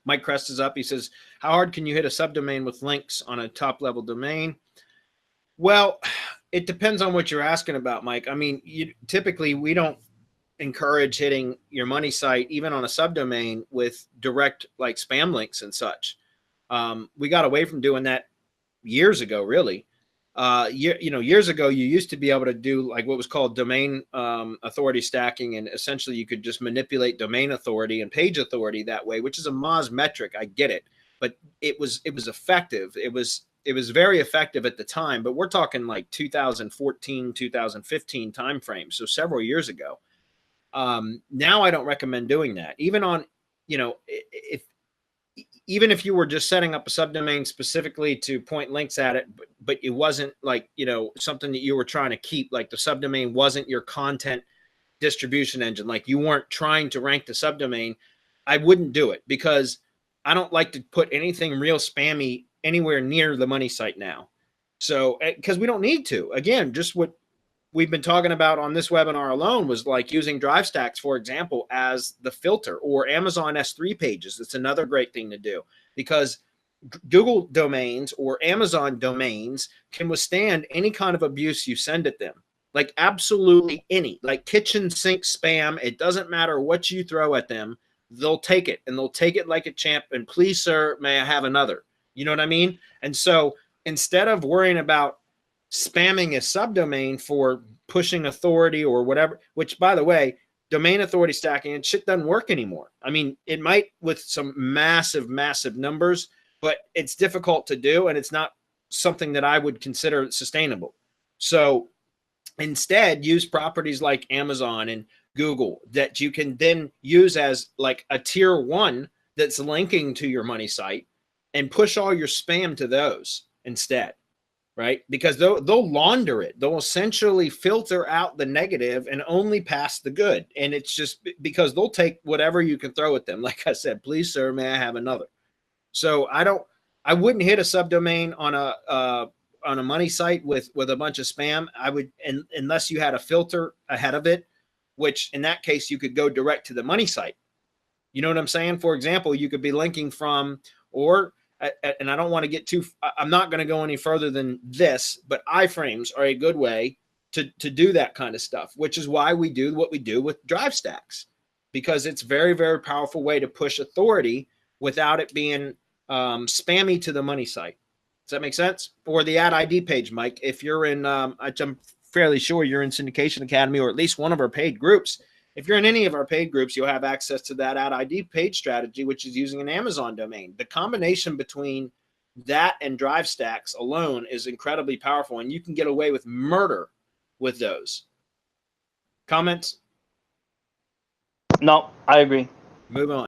Mike Crest is up. He says, how hard can you hit a subdomain with links on a top level domain? Well, it depends on what you're asking about, Mike. I mean, typically we don't encourage hitting your money site, even on a subdomain, with direct like spam links and such. We got away from doing that years ago, really. Years ago, you used to be able to do like what was called domain authority stacking, and essentially you could just manipulate domain authority and page authority that way, which is a Moz metric. I get it, but it was effective. It was very effective at the time, but we're talking like 2014, 2015 timeframe, so several years ago. Now I don't recommend doing that. Even on, even if you were just setting up a subdomain specifically to point links at it, but it wasn't like, something that you were trying to keep, like the subdomain wasn't your content distribution engine, like you weren't trying to rank the subdomain, I wouldn't do it, because I don't like to put anything real spammy anywhere near the money site now. So, because we don't need to. Again, just what we've been talking about on this webinar alone was like using drive stacks, for example, as the filter, or Amazon S3 pages. It's another great thing to do, because Google domains or Amazon domains can withstand any kind of abuse you send at them. Like absolutely any, like kitchen sink spam. It doesn't matter what you throw at them. They'll take it, and they'll take it like a champ. And please, sir, may I have another? You know what I mean? And so instead of worrying about spamming a subdomain for pushing authority or whatever, which by the way, domain authority stacking and shit doesn't work anymore. I mean, it might with some massive numbers, but it's difficult to do, and it's not something that I would consider sustainable. So instead, use properties like Amazon and Google that you can then use as like a tier 1 that's linking to your money site, and push all your spam to those instead, right? Because they'll launder it. They'll essentially filter out the negative and only pass the good. And it's just because they'll take whatever you can throw at them. Like I said, please, sir, may I have another? So I wouldn't hit a subdomain on a money site with a bunch of spam. I would, unless you had a filter ahead of it, which in that case you could go direct to the money site. You know what I'm saying? For example, you could be linking from, or, and I don't want to get too, I'm not going to go any further than this, but iframes are a good way to do that kind of stuff, which is why we do what we do with drive stacks, because it's very, very powerful way to push authority without it being spammy to the money site. Does that make sense? Or the ad ID page, Mike, if you're in, I'm fairly sure you're in Syndication Academy, or at least one of our paid groups. If you're in any of our paid groups, you'll have access to that ad ID page strategy, which is using an Amazon domain. The combination between that and drive stacks alone is incredibly powerful, and you can get away with murder with those. Comments? No, I agree. Move on.